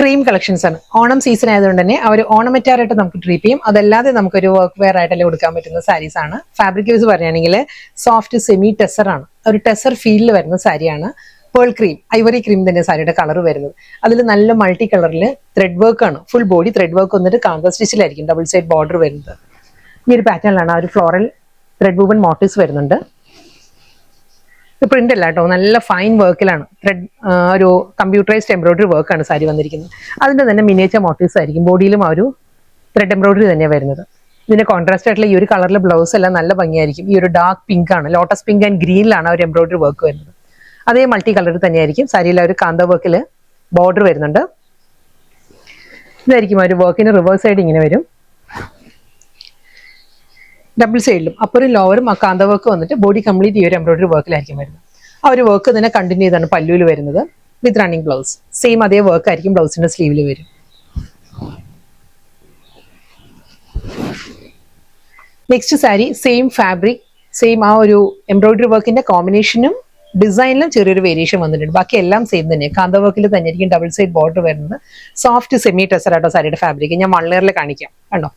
Cream collections ആണ്. Onam season ആയതുകൊണ്ട് തന്നെ അവർ ഓണമെറ്റാറായിട്ട് നമുക്ക് ട്രീറ്റ് ചെയ്യും. അതല്ലാതെ നമുക്കൊരു വർക്ക് വെയർ ആയിട്ടല്ലേ കൊടുക്കാൻ പറ്റുന്ന സാരീസ് ആണ്. ഫാബ്രിക് യൂസ് പറയുകയാണെങ്കിൽ സോഫ്റ്റ് സെമി ടെസർ ആണ്, ഒരു ടെസർ ഫീലിൽ വരുന്ന സാരിയാണ്. പേൾ ക്രീം, ഐവറി ക്രീം തന്നെ സാരിയുടെ കളർ വരുന്നത്. അതിൽ നല്ല മൾട്ടി കളറിൽ ത്രെഡ് വർക്ക് ആണ്, ഫുൾ ബോഡി ത്രെഡ് വർക്ക് വന്നിട്ട് കാന്ത സ്റ്റിച്ചിലായിരിക്കും ഡബിൾ സൈഡ് ബോർഡർ വരുന്നത്. ഈ ഒരു പാറ്റേണിലാണ് ആ ഒരു ഫ്ലോറൽ ത്രെഡ് വൂവൻ മോട്ടീവ്സ് വരുന്നുണ്ട്. പ്രിന്റ് അല്ല കേട്ടോ, നല്ല ഫൈൻ വർക്കിലാണ്, ത്രെഡ് ഒരു കമ്പ്യൂട്ടറൈസ്ഡ് എംബ്രോയിഡറി വർക്കാണ് സാരി വന്നിരിക്കുന്നത്. അതിന്റെ തന്നെ മിനിയേച്ചർ മോട്ടീവ്സ് ആയിരിക്കും, ബോഡിയിലും ആ ഒരു ത്രെഡ് എംബ്രോയിഡറി തന്നെയാണ് വരുന്നത്. ഇതിന്റെ കോൺട്രാസ്റ്റ് ആയിട്ടുള്ള ഈ ഒരു കളറിലെ ബ്ലൗസ് എല്ലാം നല്ല ഭംഗിയായിരിക്കും. ഈ ഒരു ഡാർക്ക് പിങ്ക് ആണ്, ലോട്ടസ് പിങ്ക് ആൻഡ് ഗ്രീനിലാണ് ആ ഒരു എംബ്രോയിഡറി വർക്ക് വരുന്നത്. അതേ മൾട്ടി കളർ തന്നെയായിരിക്കും സാരിയിൽ ആ ഒരു കാന്ത വർക്കിൽ ബോർഡർ വരുന്നുണ്ട്. ഇതായിരിക്കും ആ ഒരു വർക്കിന് റിവേഴ്സ് സൈഡ് ഇങ്ങനെ വരും, ഡബിൾ സൈഡിലും അപ്പറും ലോവറും ആ കാന്ത വർക്ക് വന്നിട്ട് ബോഡി കംപ്ലീറ്റ് ഈ ഒരു എംബ്രോയിഡറി വർക്കിലായിരിക്കും വരുന്നത്. ആ ഒരു വർക്ക് തന്നെ കണ്ടിന്യൂ ചെയ്താണ് പല്ലുവിൽ വരുന്നത് വിത്ത് റണ്ണിങ് ബ്ലൗസ്. സെയിം അതേ വർക്ക് ആയിരിക്കും ബ്ലൗസിന്റെ സ്ലീവിൽ വരും. Next sari same fabric, same ആ ഒരു എംബ്രോയിഡറി വർക്കിന്റെ കോമ്പിനേഷനും ഡിസൈനിലും ചെറിയൊരു വേരിയേഷൻ വന്നിട്ടുണ്ട്. ബാക്കി എല്ലാം സെയിം തന്നെയാണ്. കാന്ത വർക്കിൽ തന്നെ ആയിരിക്കും ഡബിൾ സൈഡ് ബോർഡർ വരുന്നത്. സോഫ്റ്റ് സെമി ടെസറാട്ടോ സാരിയുടെ ഫാബ്രിക്. ഞാൻ 1 ലെയറിൽ കാണിക്കാം, കണ്ടോ.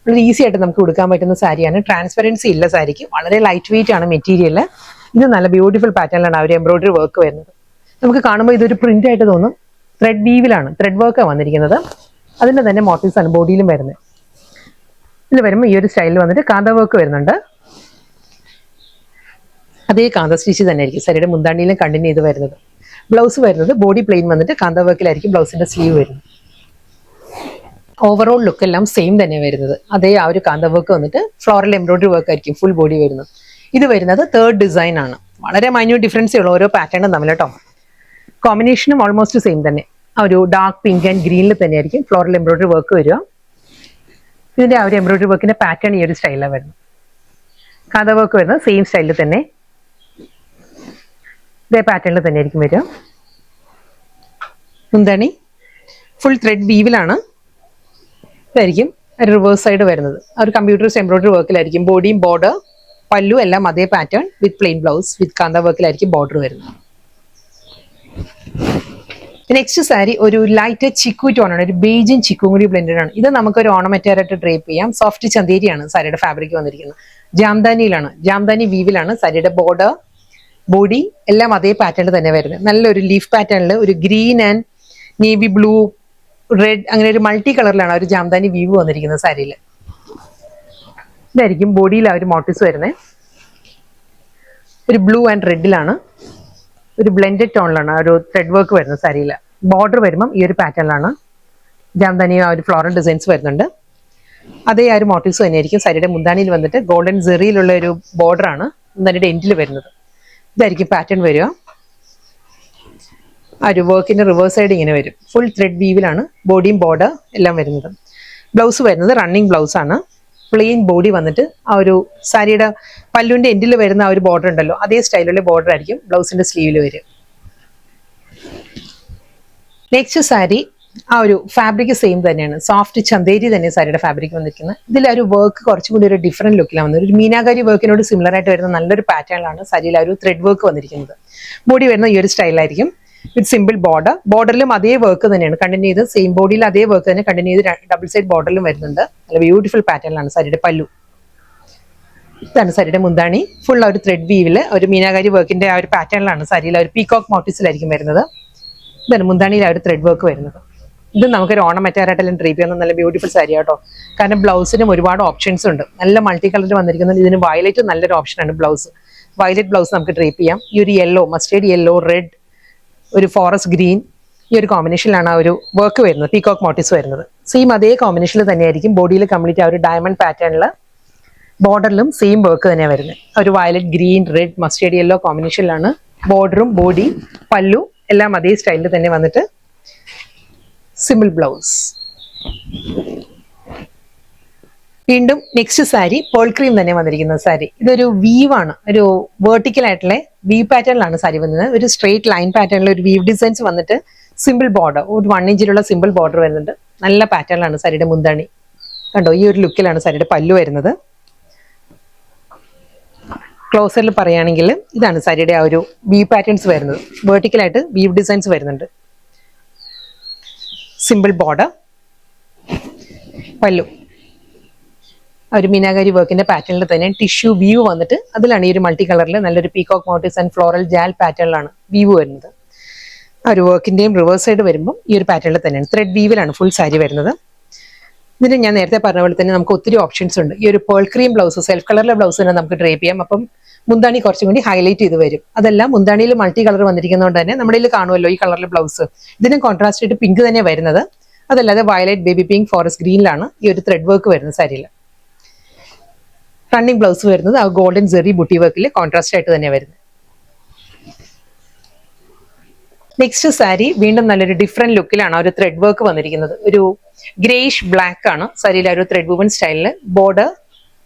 വളരെ ഈസി ആയിട്ട് നമുക്ക് കൊടുക്കാൻ പറ്റുന്ന സാരിയാണ്. ട്രാൻസ്പെറൻസി ഇല്ല സാരിക്ക്, വളരെ ലൈറ്റ് വെയിറ്റ് ആണ് മെറ്റീരിയൽ. ഇത് നല്ല ബ്യൂട്ടിഫുൾ പാറ്റേണിലാണ് ആ ഒരു എംബ്രോയിഡറി വർക്ക് വരുന്നത്. നമുക്ക് കാണുമ്പോൾ ഇതൊരു പ്രിന്റ് ആയിട്ട് തോന്നും. ത്രെഡ് വീവിലാണ്, ത്രെഡ് വർക്കാണ് വന്നിരിക്കുന്നത്. അതിന്റെ തന്നെ മോട്ടീവ്സ് ആണ് ബോഡിയിലും വരുന്നത്. ഇതിൽ വരുമ്പോൾ ഈ ഒരു സ്റ്റൈലിൽ വന്നിട്ട് കാന്ത വർക്ക് വരുന്നുണ്ട്. അതേ കാന്ത സ്റ്റിച്ച് തന്നെ ആയിരിക്കും സാരിയുടെ മുന്താണിയിലും കണ്ടിന്യൂ ചെയ്ത് വരുന്നത്. ബ്ലൗസ് വരുന്നത് ബോഡി പ്ലെയിൻ വന്നിട്ട് കാന്ത വർക്കിലായിരിക്കും ബ്ലൗസിന്റെ സ്ലീവ് വരുന്നത്. ഓവറോൾ ലുക്ക് എല്ലാം സെയിം തന്നെ വരുന്നത്. അതേ ആ ഒരു കാന്ത വർക്ക് വന്നിട്ട് ഫ്ലോറൽ എംബ്രോയിഡറി വർക്ക് ആയിരിക്കും ഫുൾ ബോഡി വരുന്നത്. ഇത് വരുന്നത് തേർഡ് ഡിസൈൻ ആണ്. വളരെ മൈന്യൂട്ട് ഡിഫറൻസേ ഉള്ളൂ ഓരോ പാറ്റേണും തമ്മിൽ കേട്ടോ. കോമ്പിനേഷനും ഓൾമോസ്റ്റ് സെയിം തന്നെ. ആ ഒരു ഡാർക്ക് പിങ്ക് ആൻഡ് ഗ്രീനിൽ തന്നെ ആയിരിക്കും ഫ്ലോറൽ എംബ്രോയിഡറി വർക്ക് വരിക. ഇതിന്റെ ആ ഒരു എംബ്രോയിഡറി വർക്കിന്റെ പാറ്റേൺ ഈ ഒരു സ്റ്റൈലാണ് വരുന്നത്. കാന്ത വർക്ക് വരുന്നത് സെയിം സ്റ്റൈലിൽ തന്നെ, ഇതേ പാറ്റേണിൽ തന്നെ ആയിരിക്കും വരിക. മുന്താണി ഫുൾ ത്രെഡ് വീവിലാണ്. ഇതായിരിക്കും റിവേഴ്സ് സൈഡ് വരുന്നത്. ആ ഒരു കമ്പ്യൂട്ടർ എംബ്രോയിഡറി വർക്കിലായിരിക്കും ബോഡിയും ബോർഡർ പല്ലു എല്ലാം അതേ pattern with plain blouse with kantha വർക്കിലായിരിക്കും ബോർഡർ വരുന്നത്. നെക്സ്റ്റ് സാരി ഒരു ലൈറ്റ് ചിക്കു ടോൺ ആണ്, ഒരു ബേജും ചിക്കും കൂടി ബ്ലെൻഡഡ് ആണ്. ഇത് നമുക്കൊരു ഓർണമെന്റായിട്ട് ഡ്രേപ്പ് ചെയ്യാം. സോഫ്റ്റ് ചന്തേരിയാണ് സാരിയുടെ ഫാബ്രിക് വന്നിരിക്കുന്നത്. ജാംദാനിയിലാണ്, ജാംദാനി വീവിലാണ് സാരിയുടെ ബോർഡർ ബോഡി എല്ലാം അതേ പാറ്റേണിൽ തന്നെ വരുന്നത്. നല്ലൊരു ലീഫ് പാറ്റേണിൽ ഒരു green and navy blue red അങ്ങനെ ഒരു മൾട്ടി കളറിലാണ് ഒരു ജാംദാനി വീവ് വന്നിരിക്കുന്നത് സാരിയിൽ. ഇതായിരിക്കും ബോഡിയിൽ ആ ഒരു മോട്ടീവ്സ് വരുന്നത്. ഒരു ബ്ലൂ ആൻഡ് റെഡിലാണ്, ഒരു ബ്ലെൻഡഡ് ടോണിലാണ് ആ ഒരു ത്രെഡ് വർക്ക് വരുന്നത് സാരിയിൽ. ബോർഡർ വരുമ്പം ഈ ഒരു പാറ്റേണിലാണ് ജാംദാനി ആ ഒരു ഫ്ലോറൽ ഡിസൈൻസ് വരുന്നുണ്ട്. അതേ ആ ഒരു മോട്ടീവ്സ് തന്നെയായിരിക്കും സാരിയുടെ മുന്താണിയിൽ വന്നിട്ട് ഗോൾഡൻ സെറിയിലുള്ള ഒരു ബോർഡർ ആണ് മുന്താണിയുടെ എൻഡിൽ വരുന്നത്. ഇതായിരിക്കും പാറ്റേൺ വരിക. ആ ഒരു വർക്കിന്റെ റിവേഴ്സ് സൈഡ് ഇങ്ങനെ വരും. ഫുൾ ത്രെഡ് വീവിലാണ് ബോഡിയും ബോർഡർ എല്ലാം വരുന്നത്. ബ്ലൗസ് വരുന്നത് റണ്ണിങ് ബ്ലൗസ് ആണ്. പ്ലെയിൻ ബോഡി വന്നിട്ട് ആ ഒരു സാരിയുടെ പല്ലുവിന്റെ എൻഡിൽ വരുന്ന ആ ഒരു ബോർഡർ ഉണ്ടല്ലോ, അതേ സ്റ്റൈലുള്ള ബോർഡർ ആയിരിക്കും ബ്ലൗസിന്റെ സ്ലീവിൽ വരിക. നെക്സ്റ്റ് സാരി ആ ഒരു ഫാബ്രിക് സെയിം തന്നെയാണ്, സോഫ്റ്റ് ചന്തേരി തന്നെ സാരിയുടെ ഫാബ്രിക് വന്നിരിക്കുന്നത്. ഇതിൽ ആ ഒരു വർക്ക് കുറച്ചുകൂടി ഒരു ഡിഫറെന്റ് ലുക്കിലാണ് വന്നത്. ഒരു മീനാകാരി വർക്കിനോട് സിമിലർ ആയിട്ട് വരുന്ന നല്ലൊരു പാറ്റേണിലാണ് സാരിയിൽ ആ ഒരു ത്രെഡ് വർക്ക് വന്നിരിക്കുന്നത്. ബോഡി വരുന്ന ഈ ഒരു സ്റ്റൈലായിരിക്കും വിത്ത് സിമ്പിൾ ബോർഡർ. ബോർഡറിലും അതേ വർക്ക് തന്നെയാണ് കണ്ടിന്യൂ ചെയ്ത്, സെയിം ബോഡിയിൽ അതേ വർക്ക് തന്നെ കണ്ടിന്യൂ ചെയ്ത് ഡബിൾ സൈഡ് ബോർഡറിലും വരുന്നുണ്ട്. നല്ല ബ്യൂട്ടിഫുൾ പാറ്റേണിലാണ് സാരിയുടെ പല്ലു. ഇതാണ് സാരിയുടെ മുന്താണി. ഫുൾ ആ ഒരു ത്രെഡ് വീവില് ഒരു മീനാകാരി വർക്കിന്റെ ആ ഒരു പാറ്റേണിലാണ് സാരിയിൽ ആ ഒരു പീകോക്ക് മോട്ടീവ്സിലായിരിക്കും വരുന്നത്. ഇതാണ് മുന്താണിയിൽ ആ ഒരു ത്രെഡ് വർക്ക് വരുന്നത്. ഇത് നമുക്കൊരു ഓർണമെന്റായിട്ടെല്ലാം ഡ്രീപ്പ് ചെയ്യുന്ന നല്ല ബ്യൂട്ടിഫുൾ സാരി കേട്ടോ. കാരണം ബ്ലൗസിനും ഒരുപാട് ഓപ്ഷൻസ് ഉണ്ട്. നല്ല മൾട്ടി കളറിൽ വന്നിരിക്കുന്നത്. ഇതിന് വയലറ്റ് നല്ലൊരു ഓപ്ഷനാണ് ബ്ലൗസ്. വയലറ്റ് ബ്ലൗസ് നമുക്ക് ഡ്രീപ്പ് ചെയ്യാം. ഈ ഒരു യെല്ലോ, മസ്റ്റേർഡ് യെല്ലോ, റെഡ്, ഒരു ഫോറസ്റ്റ് ഗ്രീൻ, ഈ ഒരു കോമ്പിനേഷനിലാണ് ആ ഒരു വർക്ക് വരുന്നത്, പീകോക്ക് മോട്ടീവ്സ് വരുന്നത്. സെയിം അതേ കോമ്പിനേഷനിൽ തന്നെയായിരിക്കും ബോഡിയിൽ കംപ്ലീറ്റ് ആ ഒരു ഡയമണ്ട് പാറ്റേണിൽ ബോർഡറിലും സെയിം വർക്ക് തന്നെയാണ് വരുന്നത്. ഒരു violet, green, red, mustard yellow കോമ്പിനേഷനിലാണ് ബോർഡറും ബോഡി പല്ലു എല്ലാം അതേ സ്റ്റൈലിൽ തന്നെ വന്നിട്ട് സിമ്പിൾ ബ്ലൗസ്. വീണ്ടും നെക്സ്റ്റ് സാരി പേൾ ക്രീം തന്നെ വന്നിരിക്കുന്ന സാരി. ഇതൊരു വീവാണ്, ഒരു വേർട്ടിക്കൽ ആയിട്ടുള്ള വീവ് പാറ്റേണിലാണ് സാരി വന്നത്. ഒരു സ്ട്രെയിറ്റ് ലൈൻ പാറ്റേണിൽ ഒരു വീവ് ഡിസൈൻസ് വന്നിട്ട് സിമ്പിൾ ബോർഡർ, ഒരു 1 ഇഞ്ചിലുള്ള സിമ്പിൾ ബോർഡർ വരുന്നുണ്ട്. നല്ല പാറ്റേണിലാണ് സാരിയുടെ മുന്താണി. കണ്ടോ, ഈ ഒരു ലുക്കിലാണ് സാരിയുടെ പല്ലു വരുന്നത്. ക്ലോസറിൽ പറയുകയാണെങ്കിൽ ഇതാണ് സാരിയുടെ ആ ഒരു വീവ് പാറ്റേൺസ് വരുന്നത്. വേർട്ടിക്കലായിട്ട് വീവ് ഡിസൈൻസ് വരുന്നുണ്ട്. സിമ്പിൾ ബോർഡർ, പല്ലു ഒരു മീനാകാരി വർക്കിന്റെ പാറ്റേണിൽ തന്നെ ടിഷ്യൂ വ്യൂ വന്നിട്ട് അതിലാണ് ഈ ഒരു മൾട്ടി കളറിൽ നല്ലൊരു peacock motifs and floral jaal പാറ്റേണിലാണ് വ്യൂ വരുന്നത്. ആ ഒരു വർക്കിന്റെയും റിവേഴ്സ് സൈഡ് വരുമ്പോൾ ഈ ഒരു പാറ്റേണിൽ തന്നെയാണ് ത്രെഡ് വീവിലാണ് ഫുൾ സാരി വരുന്നത്. ഇതിന് ഞാൻ നേരത്തെ പറഞ്ഞ പോലെ തന്നെ നമുക്ക് ഒത്തിരി ഓപ്ഷൻസ് ഉണ്ട്. ഈ ഒരു പേൾ ക്രീം ബ്ലൗസ്, സെൽഫ് കളറിലെ ബ്ലൗസ് തന്നെ നമുക്ക് ഡ്രേപ്പ് ചെയ്യാം. അപ്പം മുന്താണി കുറച്ചും കൂടി ഹൈലൈറ്റ് ചെയ്ത് വരും. അതെല്ലാം മുന്താണിയിൽ മൾട്ടി കളർ വന്നിരിക്കുന്നതുകൊണ്ട് തന്നെ നമ്മുടെ കയ്യിൽ കാണുമല്ലോ ഈ കളറിലെ ബ്ലൗസ്. ഇതിന് കോൺട്രാസ്റ്റ് ആയിട്ട് പിങ്ക് തന്നെ വരുന്നത്. അതല്ലാതെ വയലറ്റ്, ബേബി പിങ്ക്, ഫോറസ്റ്റ് ഗ്രീനിലാണ് ഈ ഒരു ത്രെഡ് വർക്ക് വരുന്നത് സാരിയിൽ. റണ്ണിങ് ബ്ലൗസ് വരുന്നത് ആ ഗോൾഡൻ ജെറി ബുട്ടി വർക്കിൽ കോൺട്രാസ്റ്റ് ആയിട്ട് തന്നെ വരുന്നത്. നെക്സ്റ്റ് സാരി വീണ്ടും നല്ലൊരു ഡിഫറെന്റ് ലുക്കിലാണ് ആ ഒരു ത്രെഡ് വർക്ക് വന്നിരിക്കുന്നത്. ഒരു ഗ്രേഷ് ബ്ലാക്ക് ആണ് സാരിയിൽ ആ ഒരു ത്രെഡ് വുവൻ സ്റ്റൈലില്.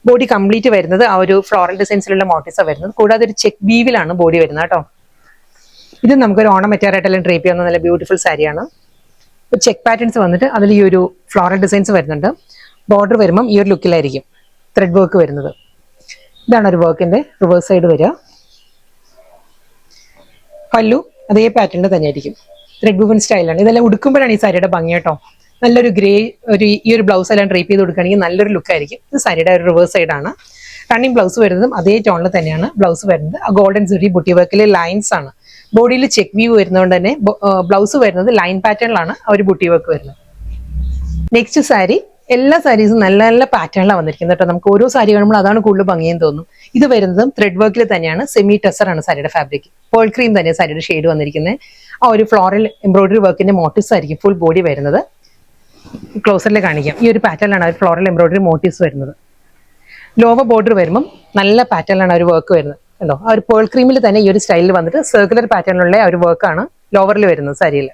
ബോഡി കംപ്ലീറ്റ് വരുന്നത് ആ ഒരു ഫ്ലോറൽ ഡിസൈൻസിലുള്ള മോട്ടീവ്സാണ് വരുന്നത്. കൂടാതെ ഒരു ചെക്ക് വീവിലാണ് ബോഡി വരുന്നത് കേട്ടോ. ഇത് നമുക്കൊരു ഓണം മെറ്റാറായിട്ടെല്ലാം ഡ്രേപ്പ് ചെയ്യാവുന്ന നല്ല ബ്യൂട്ടിഫുൾ സാരിയാണ്. ചെക്ക് പാറ്റേൺസ് വന്നിട്ട് അതിൽ ഈ ഒരു ഫ്ലോറൽ ഡിസൈൻസ് വരുന്നുണ്ട്. ബോർഡർ വരുമ്പം ഈ ഒരു ലുക്കിലായിരിക്കും ത്രെഡ് വർക്ക് വരുന്നത്. ഇതാണ് ഒരു വർക്കിന്റെ റിവേഴ്സ് സൈഡ് വരിക. പല്ലു അതേ പാറ്റേണിൽ തന്നെ ആയിരിക്കും, ത്രെഡ് വുവൻ സ്റ്റൈലാണ്. ഇതെല്ലാം ഉടുക്കുമ്പോഴാണ് ഈ സാരിയുടെ ഭംഗി കേട്ടോ. നല്ലൊരു ഗ്രേ ഈ ഒരു ബ്ലൗസ് എല്ലാം ഡ്രേപ്പ് ചെയ്ത് കൊടുക്കുകയാണെങ്കിൽ നല്ലൊരു ലുക്ക് ആയിരിക്കും. ഇത് സാരിയുടെ ഒരു റിവേഴ്സ് സൈഡാണ്. റണ്ണിങ് ബ്ലൗസ് വരുന്നതും അതേ ടോണിൽ തന്നെയാണ് ബ്ലൗസ് വരുന്നത്. ആ ഗോൾഡൻ സിറി ബുട്ടി വർക്കിലെ ലൈൻസ് ആണ്. ബോഡിയിൽ ചെക്ക് വ്യൂ വരുന്നതുകൊണ്ട് തന്നെ ബ്ലൗസ് വരുന്നത് ലൈൻ പാറ്റേണിലാണ് ആ ഒരു ബുട്ടി വർക്ക് വരുന്നത്. നെക്സ്റ്റ് സാരി, എല്ലാ സാരീസും നല്ല നല്ല പാറ്റേണിലാണ് വന്നിരിക്കുന്നത് കേട്ടോ. നമുക്ക് ഓരോ സാരി കാണുമ്പോൾ അതാണ് കൂടുതൽ ഭംഗിയെന്ന് തോന്നും. ഇത് വരുന്നതും ത്രെഡ് വർക്കിൽ തന്നെയാണ്. സെമി ടെസർ ആണ് സാരിയുടെ ഫാബ്രിക്. പേൾ ക്രീം തന്നെ സാരിയുടെ ഷെയ്ഡ് വന്നിരിക്കുന്നത്. ആ ഒരു ഫ്ലോറൽ എംബ്രോയിഡറി വർക്കിന്റെ മോട്ടീവ്സ് ആയിരിക്കും ഫുൾ ബോഡി വരുന്നത്. ക്ലോസറിൽ കാണിക്കാം. ഈ ഒരു പാറ്റേണിലാണ് ആ ഒരു ഫ്ലോറൽ എംബ്രോയിഡറി മോട്ടീവ്സ് വരുന്നത്. ലോവർ ബോർഡർ വരുമ്പം നല്ല പാറ്റേണിലാണ് ആ ഒരു വർക്ക് വരുന്നത് കണ്ടോ. ആ ഒരു പേൾ ക്രീമിൽ തന്നെ ഈ ഒരു സ്റ്റൈലിൽ വന്നിട്ട് സർക്കുലർ പാറ്റേണിലുള്ള ആ ഒരു വർക്കാണ് ലോവറിൽ വരുന്നത് സാരിയിൽ.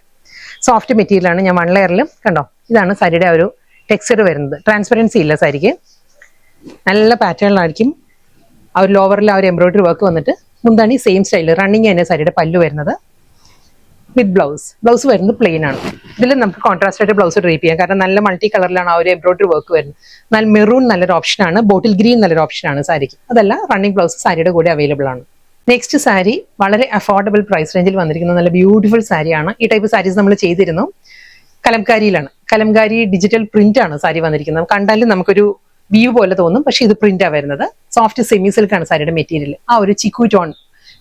സോഫ്റ്റ് മെറ്റീരിയലാണ്. ഞാൻ വൺ ലെയറിലും കണ്ടോ. ഇതാണ് സാരിയുടെ ആ ഒരു ടെക്സ്ചർ വരുന്നത്. ട്രാൻസ്പെറൻസി ഇല്ല സാരിക്ക്. നല്ല പാറ്റേണിലായിരിക്കും ആ ഒരു ലോവറിൽ ആ ഒരു എംബ്രോയിഡറി വർക്ക് വന്നിട്ട്. മുന്താണി സെയിം സ്റ്റൈൽ റണ്ണിങ് തന്നെ സാരിയുടെ പല്ലു വരുന്നത്. വിത്ത് ബ്ലൗസ് വരുന്നത് പ്ലെയിൻ ആണ്. ഇതിൽ നമുക്ക് കോൺട്രാസ്റ്റ് ആയിട്ട് ബ്ലൗസ് ഡ്രേപ്പ് ചെയ്യാം. കാരണം നല്ല മൾട്ടി കളറിലാണ് ആ ഒരു എംബ്രോയിഡറി വർക്ക് വരുന്നത്. എന്നാൽ മെറൂൺ നല്ലൊരു ഓപ്ഷനാണ്, ബോട്ടിൽ ഗ്രീൻ നല്ലൊരു ഓപ്ഷനാണ് സാരിക്ക്. അതല്ല റണ്ണിങ് ബ്ലൗസ് സാരിയുടെ കൂടെ അവൈലബിൾ ആണ്. നെക്സ്റ്റ് സാരി വളരെ അഫോർഡബിൾ പ്രൈസ് റേഞ്ചിൽ വന്നിരിക്കുന്ന നല്ല ബ്യൂട്ടിഫുൾ സാരിയാണ്. ഈ ടൈപ്പ് സാരീസ് നമ്മൾ ചെയ്തിരുന്നു. കലംകാരിയിലാണ്. കലംകാരി ഡിജിറ്റൽ പ്രിന്റ് ആണ് സാരി വന്നിരിക്കുന്നത്. കണ്ടാലും നമുക്കൊരു വ്യൂ പോലെ തോന്നും, പക്ഷെ ഇത് പ്രിന്റാ വരുന്നത്. സോഫ്റ്റ് സെമി സിൽക്ക് ആണ് സാരിയുടെ മെറ്റീരിയൽ. ആ ഒരു ചിക്കു ടോൺ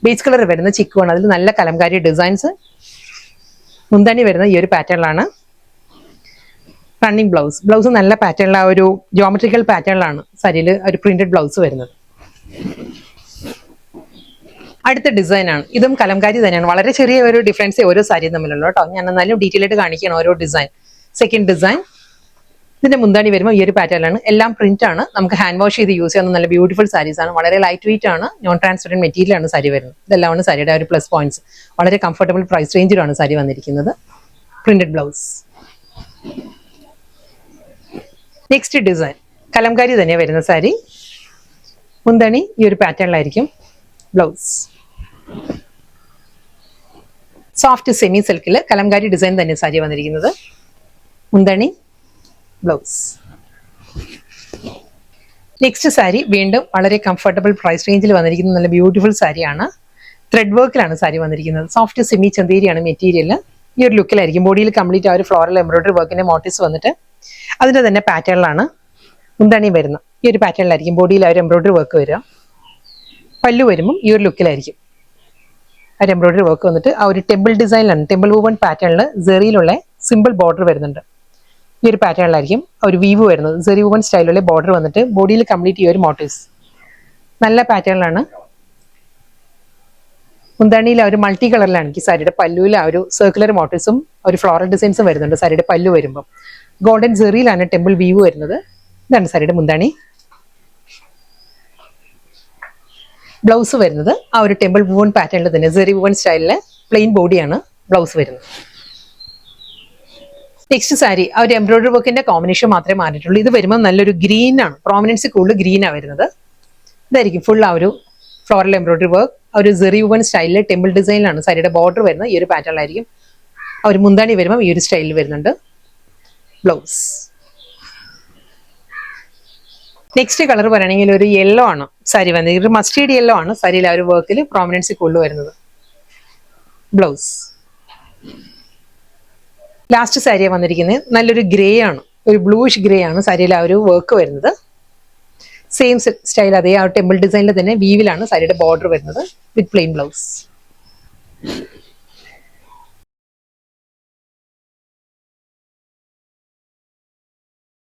ബേസ് കളർ വരുന്ന ചിക്കു ആണ്. അതിൽ നല്ല കലംകാരി ഡിസൈൻസ്. മുന്താണി വരുന്നത് ഈ ഒരു പാറ്റേണിലാണ്. റണ്ണിങ് ബ്ലൗസ് നല്ല പാറ്റേണിൽ ആ ഒരു ജോമെട്രിക്കൽ പാറ്റേണിലാണ് സാരിയിൽ ഒരു പ്രിന്റഡ് ബ്ലൗസ് വരുന്നത്. അടുത്ത ഡിസൈൻ ആണ്. ഇതും കലംകാരി തന്നെയാണ്. വളരെ ചെറിയ ഒരു ഡിഫറൻസ് ഓരോ സാരിയും തമ്മിലുള്ള കേട്ടോ. ഞാൻ എന്നാലും ഡീറ്റെയിൽ ആയിട്ട് കാണിക്കുകയാണ് ഓരോ ഡിസൈൻ. സെക്കൻഡ് ഡിസൈൻ, ഇതിന്റെ മുന്താണി വരുമ്പോൾ ഈ ഒരു പാറ്റേണിലാണ്. എല്ലാം പ്രിന്റ് ആണ്. നമുക്ക് ഹാൻഡ് വാഷ് ചെയ്ത് യൂസ് ചെയ്യുന്ന നല്ല ബ്യൂട്ടിഫുൾ സാരീസ് ആണ്. വളരെ ലൈറ്റ് വെയിറ്റ് ആണ്. നോൺ ട്രാൻസ്പെറന്റ് മെറ്റീരിയൽ ആണ് സാരി വരുന്നത്. ഇതെല്ലാമാണ് സാരിയുടെ ഒരു പ്ലസ് പോയിന്റ്സ്. വളരെ കംഫർട്ടബിൾ പ്രൈസ് റേഞ്ചിലാണ് സാരി വന്നിരിക്കുന്നത്. Printed blouse. Next design Kalamkari തന്നെ വരുന്ന സാരി. മുന്താണി ഈ ഒരു പാറ്റേണിലായിരിക്കും. ബ്ലൗസ് സോഫ്റ്റ് സെമി സിൽക്കിൽ കലംകാരി ഡിസൈൻ തന്നെ സാരി വന്നിരിക്കുന്നത്. മുന്താണി, ബ്ലൗസ്. നെക്സ്റ്റ് സാരി വീണ്ടും വളരെ കംഫർട്ടബിൾ പ്രൈസ് റേഞ്ചിൽ വന്നിരിക്കുന്ന നല്ല ബ്യൂട്ടിഫുൾ സാരിയാണ്. ത്രെഡ് വർക്കിലാണ് സാരി വന്നിരിക്കുന്നത്. സോഫ്റ്റ് സെമി ചന്തേരിയാണ് മെറ്റീരിയൽ. ഈ ഒരു ലുക്കിലായിരിക്കും. ബോഡിയിൽ കംപ്ലീറ്റ് ആ ഒരു ഫ്ലോറൽ എംബ്രോയിഡറി വർക്കിന്റെ മോട്ടീവ്സ് വന്നിട്ട് അതിന്റെ തന്നെ പാറ്റേണിലാണ് മുന്താണി വരുന്നത്. ഈ ഒരു പാറ്റേണിലായിരിക്കും ബോഡിയിൽ ആ ഒരു എംബ്രോയിഡറി വർക്ക് വരിക. പല്ലു വരുമ്പം ഈ ഒരു ലുക്കിലായിരിക്കും ആ ഒരു എംബ്രോയിഡറി വർക്ക് വന്നിട്ട് ആ ഒരു ടെമ്പിൾ ഡിസൈനിലാണ്. ടെമ്പിൾ വൂവൺ പാറ്റേണിൽ സെറിയിലുള്ള സിമ്പിൾ ബോർഡർ വരുന്നുണ്ട്. ഈ ഒരു പാറ്റേണിലായിരിക്കും ഒരു വീവ് വരുന്നത്. സെറി വൂവൺ സ്റ്റൈലിലുള്ള ബോർഡർ വന്നിട്ട് ബോഡിയിൽ കംപ്ലീറ്റ് ഈ ഒരു മോട്ടീവ്സ് നല്ല പാറ്റേണിലാണ്. മുന്താണിയിൽ ആ ഒരു മൾട്ടി കളറിലാണ് എനിക്ക് സാരിയുടെ പല്ലുവിൽ ആ ഒരു സർക്കുലർ മോട്ടീവ്സും ഒരു ഫ്ലോറൽ ഡിസൈൻസും വരുന്നുണ്ട്. സാരിയുടെ പല്ലു വരുമ്പോൾ ഗോൾഡൻ സെറിയിലാണ് ടെമ്പിൾ വീവ് വരുന്നത്. ഇതാണ് സാരിയുടെ മുന്താണി. ബ്ലൗസ് വരുന്നത് ആ ഒരു ടെമ്പിൾ വൂവൺ പാറ്റേണിൽ തന്നെ സെറി വൂവൺ സ്റ്റൈലിലെ പ്ലെയിൻ ബോഡിയാണ് ബ്ലൗസ് വരുന്നത്. നെക്സ്റ്റ് സാരി ആ ഒരു എംബ്രോയിഡറി വർക്കിന്റെ കോമ്പിനേഷൻ മാത്രമേ മാറിയിട്ടുള്ളൂ. ഇത് വരുമ്പോൾ നല്ലൊരു ഗ്രീൻ ആണ്. പ്രോമിനൻസി കൂടുതൽ ഗ്രീനാണ് വരുന്നത്. ഇതായിരിക്കും ഫുൾ ആ ഒരു ഫ്ലോറൽ എംബ്രോയിഡറി വർക്ക്. ആ ഒരു സെറി വൂവൺ സ്റ്റൈലിലെ ടെമ്പിൾ ഡിസൈനിലാണ് സാരിയുടെ ബോർഡർ വരുന്നത്. ഈ ഒരു പാറ്റേണിലായിരിക്കും. ആ ഒരു മുന്താണി വരുമ്പോൾ ഈ ഒരു സ്റ്റൈലിൽ വരുന്നുണ്ട്. ബ്ലൗസ്. നെക്സ്റ്റ് കളർ പറയുകയാണെങ്കിൽ ഒരു യെല്ലോ ആണ് സാരി വന്നത്. ഒരു മസ്റ്റേർഡ് യെല്ലോ ആണ് സാരിയിൽ ആ ഒരു വർക്കിൽ പ്രോമിനൻസി കൂടുതൽ വരുന്നത്. ബ്ലൗസ്. ലാസ്റ്റ് സാരിയാണ് വന്നിരിക്കുന്നത്. നല്ലൊരു ഗ്രേ ആണ്, ഒരു ബ്ലൂയിഷ് ഗ്രേ ആണ് സാരിയിൽ ആ ഒരു വർക്ക് വരുന്നത്. സെയിം സ്റ്റൈൽ അതേ ആ ടെമ്പിൾ ഡിസൈനിൽ തന്നെ വീവിലാണ് സാരിയുടെ ബോർഡർ വരുന്നത് വിത്ത് പ്ലെയിൻ ബ്ലൗസ്.